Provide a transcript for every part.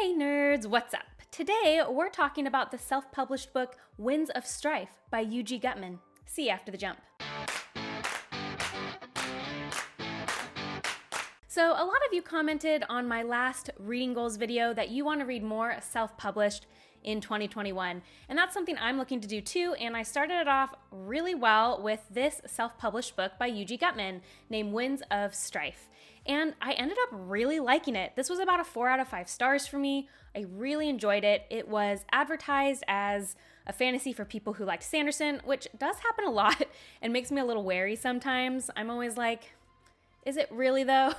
Hey nerds, what's up? Today we're talking about the self-published book Winds of Strife by Gutman. See you after the jump. So a lot of you commented on my last reading goals video that you want to read more self-published in 2021, and that's something I'm looking to do too, and I started it off really well with this self-published book by Gutman named Winds of Strife, and I ended up really liking it. This was about a 4 out of 5 stars for me. I really enjoyed it. It was advertised as a fantasy for people who liked Sanderson, which does happen a lot and makes me a little wary sometimes. I'm always like, is it really though?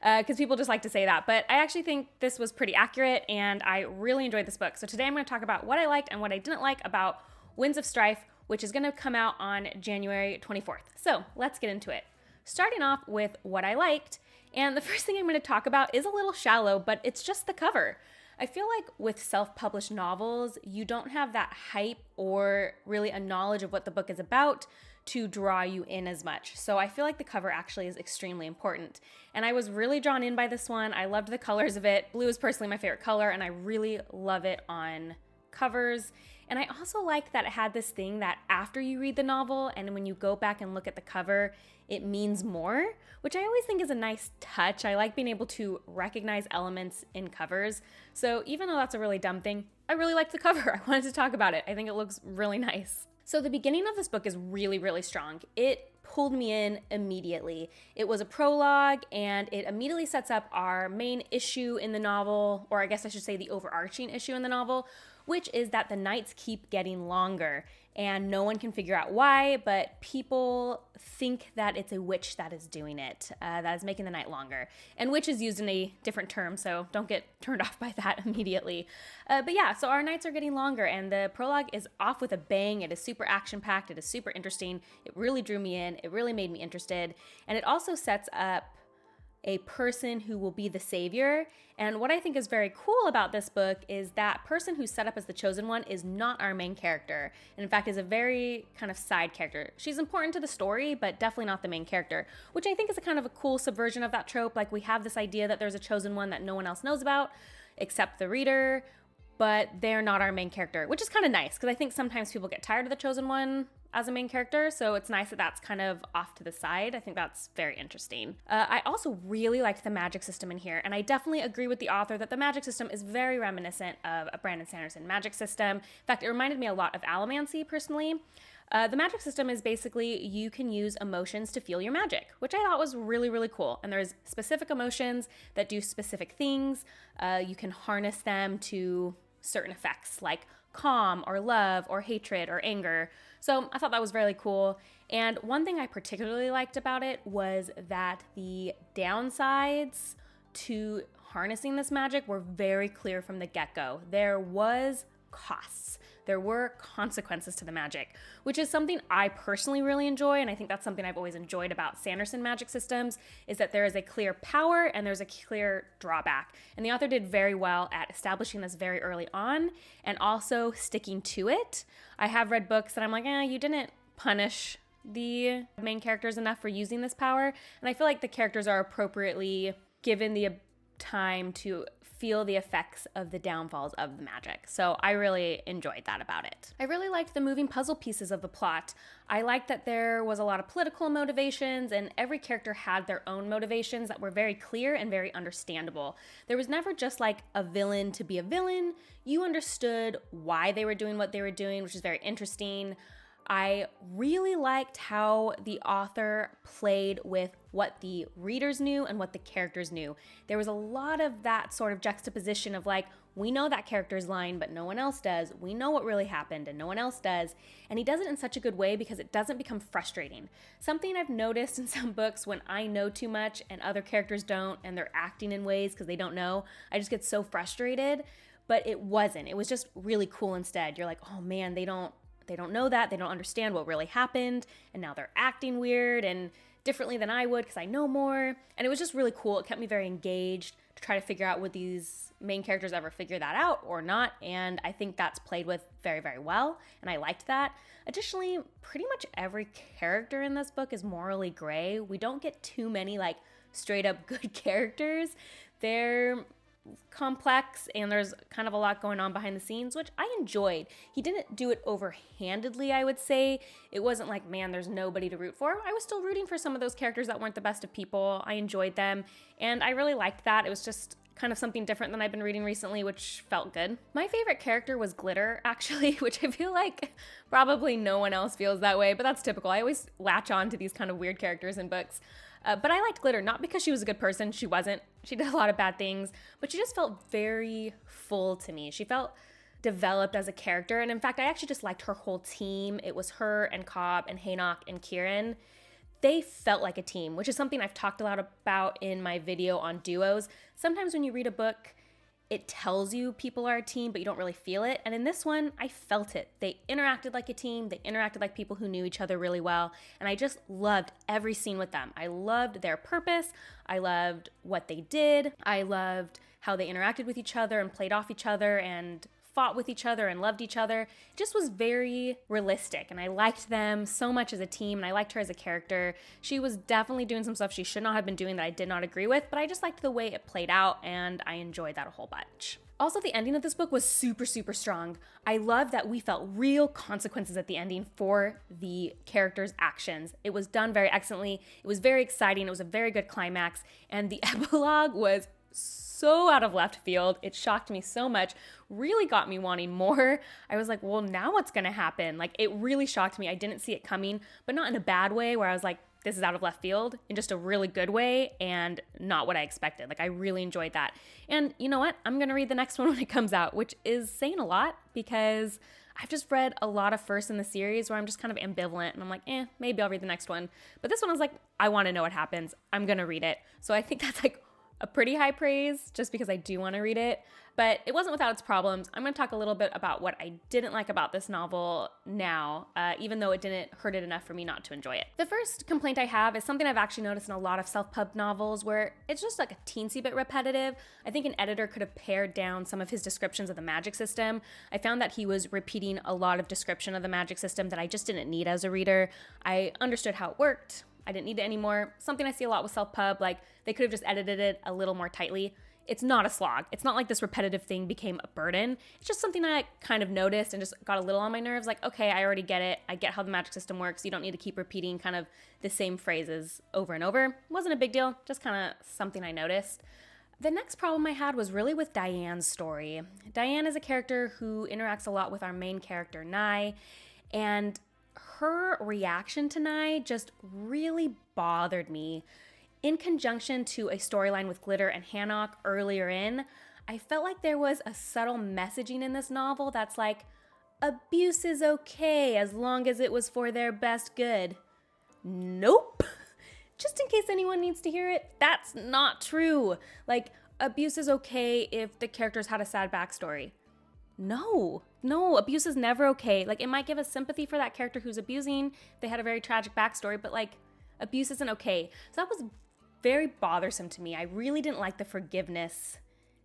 Because people just like to say that. But I actually think this was pretty accurate and I really enjoyed this book. So today I'm going to talk about what I liked and what I didn't like about Winds of Strife, which is going to come out on January 24th. So let's get into it. Starting off with what I liked. And the first thing I'm going to talk about is a little shallow, but it's just the cover. I feel like with self-published novels, you don't have that hype or really a knowledge of what the book is about to draw you in as much. So I feel like the cover actually is extremely important. And I was really drawn in by this one. I loved the colors of it. Blue is personally my favorite color, and I really love it on covers. And I also like that it had this thing that after you read the novel and when you go back and look at the cover, it means more, which I always think is a nice touch. I like being able to recognize elements in covers. So even though that's a really dumb thing, I really like the cover. I wanted to talk about it. I think it looks really nice. So the beginning of this book is really, really strong. It pulled me in immediately. It was a prologue and it immediately sets up our main issue in the novel, or I guess I should say the overarching issue in the novel, which is that the nights keep getting longer and no one can figure out why, but people think that it's a witch that is doing it, that is making the night longer. And witch is used in a different term, so don't get turned off by that immediately. But yeah, so our nights are getting longer and the prologue is off with a bang. It is super action-packed. It is super interesting. It really drew me in. It really made me interested. And it also sets up a person who will be the savior. And what I think is very cool about this book is that person who's set up as the chosen one is not our main character. And in fact is a very kind of side character. She's important to the story, but definitely not the main character, which I think is a kind of a cool subversion of that trope. Like we have this idea that there's a chosen one that no one else knows about except the reader, but they're not our main character, which is kind of nice because I think sometimes people get tired of the chosen one as a main character, so it's nice that that's kind of off to the side. I think that's very interesting. I also really liked the magic system in here, and I definitely agree with the author that the magic system is very reminiscent of a Brandon Sanderson magic system. In fact, it reminded me a lot of Allomancy personally. The magic system is basically you can use emotions to feel your magic, which I thought was really, really cool. And there's specific emotions that do specific things. You can harness them to certain effects like calm or love or hatred or anger. So I thought that was really cool. And one thing I particularly liked about it was that the downsides to harnessing this magic were very clear from the get-go. There was costs. There were consequences to the magic, which is something I personally really enjoy, and I think that's something I've always enjoyed about Sanderson magic systems, is that there is a clear power and there's a clear drawback. And the author did very well at establishing this very early on and also sticking to it. I have read books that I'm like, you didn't punish the main characters enough for using this power, and I feel like the characters are appropriately given the time to feel the effects of the downfalls of the magic. So I really enjoyed that about it. I really liked the moving puzzle pieces of the plot. I liked that there was a lot of political motivations and every character had their own motivations that were very clear and very understandable. There was never just like a villain to be a villain. You understood why they were doing what they were doing, which is very interesting. I really liked how the author played with what the readers knew and what the characters knew. There was a lot of that sort of juxtaposition of like, we know that character's line, but no one else does. We know what really happened and no one else does. And he does it in such a good way because it doesn't become frustrating. Something I've noticed in some books when I know too much and other characters don't and they're acting in ways because they don't know, I just get so frustrated, but it wasn't. It was just really cool instead. You're like, oh man, they don't know that, they don't understand what really happened, and now they're acting weird and differently than I would because I know more. And it was just really cool. It kept me very engaged to try to figure out would these main characters ever figure that out or not, and I think that's played with very, very well, and I liked that. Additionally, pretty much every character in this book is morally gray. We don't get too many like straight up good characters. They're complex and there's kind of a lot going on behind the scenes, which I enjoyed. He didn't do it overhandedly, I would say. It wasn't like, man, there's nobody to root for. I was still rooting for some of those characters that weren't the best of people. I enjoyed them, and I really liked that. It was just kind of something different than I've been reading recently, which felt good. My favorite character was Glitter, actually, which I feel like probably no one else feels that way, but that's typical. I always latch on to these kind of weird characters in books. But I liked Glitter, not because she was a good person. She wasn't. She did a lot of bad things, but she just felt very full to me. She felt developed as a character. And in fact, I actually just liked her whole team. It was her and Cobb and Haynock and Kieran. They felt like a team, which is something I've talked a lot about in my video on duos. Sometimes when you read a book, it tells you people are a team, but you don't really feel it. And in this one, I felt it. They interacted like a team. They interacted like people who knew each other really well. And I just loved every scene with them. I loved their purpose. I loved what they did. I loved how they interacted with each other and played off each other and fought with each other and loved each other. It just was very realistic, and I liked them so much as a team, and I liked her as a character. She was definitely doing some stuff she should not have been doing that I did not agree with, but I just liked the way it played out, and I enjoyed that a whole bunch. Also, the ending of this book was super, super strong. I love that we felt real consequences at the ending for the characters' actions. It was done very excellently. It was very exciting. It was a very good climax, and the epilogue was so out of left field. It shocked me so much, really got me wanting more. I was like, well, now what's gonna happen? Like, it really shocked me. I didn't see it coming, but not in a bad way where I was like, this is out of left field, in just a really good way and not what I expected. Like, I really enjoyed that. And you know what? I'm gonna read the next one when it comes out, which is saying a lot because I've just read a lot of firsts in the series where I'm just kind of ambivalent and I'm like, maybe I'll read the next one. But this one I was like, I wanna know what happens. I'm gonna read it. So I think that's like a pretty high praise just because I do want to read it, but it wasn't without its problems. I'm going to talk a little bit about what I didn't like about this novel now, even though it didn't hurt it enough for me not to enjoy it. The first complaint I have is something I've actually noticed in a lot of self-pub novels where it's just like a teensy bit repetitive. I think an editor could have pared down some of his descriptions of the magic system. I found that he was repeating a lot of description of the magic system that I just didn't need as a reader. I understood how it worked. I didn't need it anymore. Something I see a lot with self-pub, like they could have just edited it a little more tightly. It's not a slog. It's not like this repetitive thing became a burden. It's just something I kind of noticed and just got a little on my nerves. Like, okay, I already get it. I get how the magic system works. You don't need to keep repeating kind of the same phrases over and over. It wasn't a big deal, just kind of something I noticed. The next problem I had was really with Diane's story. Diane is a character who interacts a lot with our main character, Nye, and her reaction to Nye just really bothered me. In conjunction to a storyline with Glitter and Hannock earlier in, I felt like there was a subtle messaging in this novel that's like, abuse is okay as long as it was for their best good. Nope. Just in case anyone needs to hear it, that's not true. Like, abuse is okay if the characters had a sad backstory. No, abuse is never okay. Like, it might give us sympathy for that character who's abusing. They had a very tragic backstory, but like, abuse isn't okay. So that was very bothersome to me. I really didn't like the forgiveness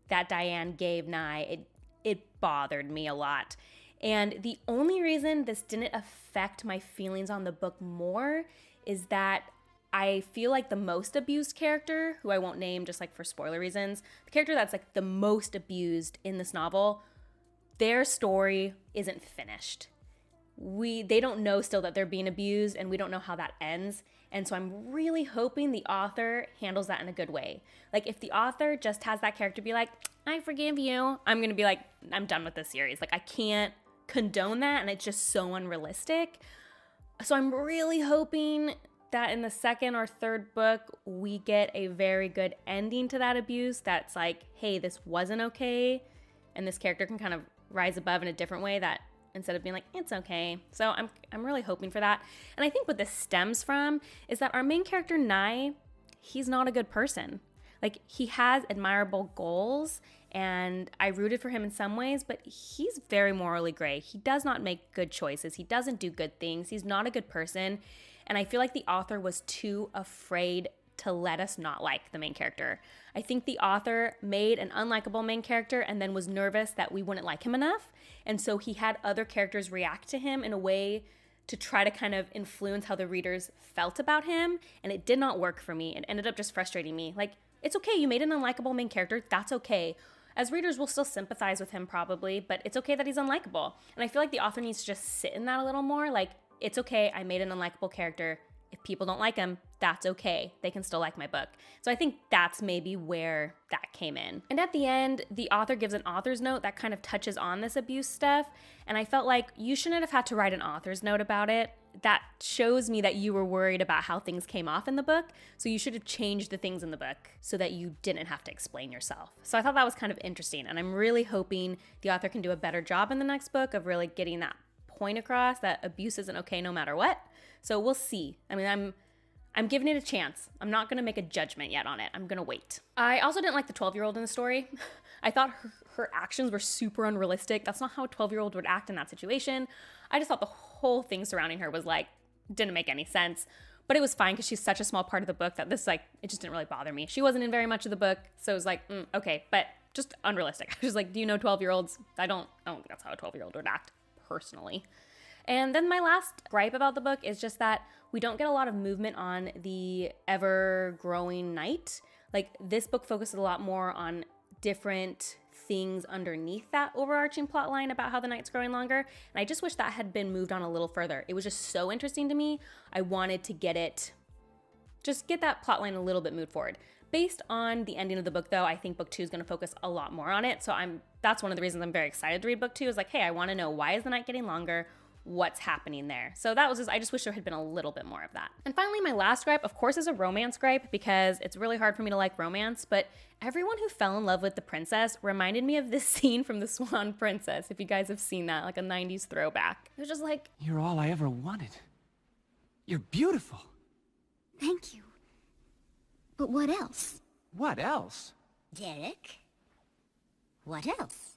that Diane gave Nye. It bothered me a lot. And the only reason this didn't affect my feelings on the book more is that I feel like the most abused character, who I won't name just like for spoiler reasons, the character that's like the most abused in this novel, their story isn't finished. They don't know still that they're being abused, and we don't know how that ends. And so I'm really hoping the author handles that in a good way. Like, if the author just has that character be like, I forgive you, I'm going to be like, I'm done with this series. Like, I can't condone that, and it's just so unrealistic. So I'm really hoping that in the second or third book, we get a very good ending to that abuse that's like, hey, this wasn't okay, and this character can kind of rise above in a different way that instead of being like, it's okay. So I'm really hoping for that. And I think what this stems from is that our main character, Nye, he's not a good person. Like, he has admirable goals, and I rooted for him in some ways, but he's very morally gray. He does not make good choices. He doesn't do good things. He's not a good person. And I feel like the author was too afraid to let us not like the main character. I think the author made an unlikable main character and then was nervous that we wouldn't like him enough. And so he had other characters react to him in a way to try to kind of influence how the readers felt about him. And it did not work for me. It ended up just frustrating me. Like, it's okay. You made an unlikable main character. That's okay. As readers, we'll still sympathize with him probably, but it's okay that he's unlikable. And I feel like the author needs to just sit in that a little more. Like, it's okay, I made an unlikable character. If people don't like him, that's okay. They can still like my book. So I think that's maybe where that came in. And at the end, the author gives an author's note that kind of touches on this abuse stuff. And I felt like you shouldn't have had to write an author's note about it. That shows me that you were worried about how things came off in the book. So you should have changed the things in the book so that you didn't have to explain yourself. So I thought that was kind of interesting. And I'm really hoping the author can do a better job in the next book of really getting that point across that abuse isn't okay no matter what. So we'll see. I mean, I'm giving it a chance. I'm not going to make a judgment yet on it. I'm going to wait. I also didn't like the 12-year-old in the story. I thought her actions were super unrealistic. That's not how a 12-year-old would act in that situation. I just thought the whole thing surrounding her was like, didn't make any sense. But it was fine because she's such a small part of the book that this, like, it just didn't really bother me. She wasn't in very much of the book. So it was like, okay, but just unrealistic. I was just like, do you know 12-year-olds? I don't think that's how a 12-year-old would act personally. And then my last gripe about the book is just that we don't get a lot of movement on the ever-growing night. Like, this book focuses a lot more on different things underneath that overarching plot line about how the night's growing longer. And I just wish that had been moved on a little further. It was just so interesting to me. I wanted to get that plot line a little bit moved forward. Based on the ending of the book, though, I think book 2 is going to focus a lot more on it. So that's one of the reasons I'm very excited to read book 2 is like, hey, I want to know, why is the night getting longer? What's happening there? So I just wish there had been a little bit more of that. And finally, my last gripe, of course, is a romance gripe because it's really hard for me to like romance, but everyone who fell in love with the princess reminded me of this scene from The Swan Princess, if you guys have seen that, like a 90s throwback. It was just like, you're all I ever wanted. You're beautiful. Thank you. But what else? What else? Derek? What else?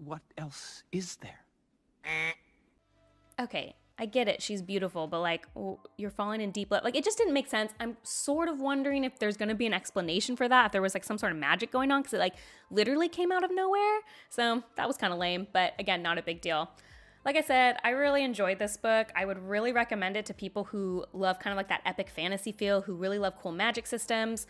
What else is there? okay, I get it, she's beautiful, but like, you're falling in deep love. Like, it just didn't make sense. I'm sort of wondering if there's gonna be an explanation for that, if there was like some sort of magic going on, because it like literally came out of nowhere. So that was kind of lame, but again, not a big deal. Like I said, I really enjoyed this book. I would really recommend it to people who love kind of like that epic fantasy feel, who really love cool magic systems.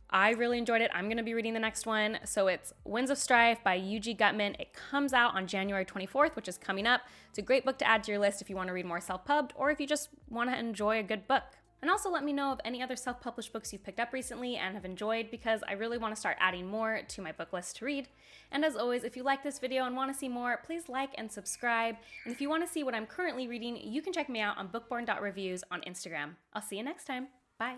I really enjoyed it. I'm going to be reading the next one. So it's Winds of Strife by Gutman. It comes out on January 24th, which is coming up. It's a great book to add to your list if you want to read more self-pubbed or if you just want to enjoy a good book. And also let me know of any other self-published books you've picked up recently and have enjoyed, because I really want to start adding more to my book list to read. And as always, if you like this video and want to see more, please like and subscribe. And if you want to see what I'm currently reading, you can check me out on bookborn.reviews on Instagram. I'll see you next time. Bye.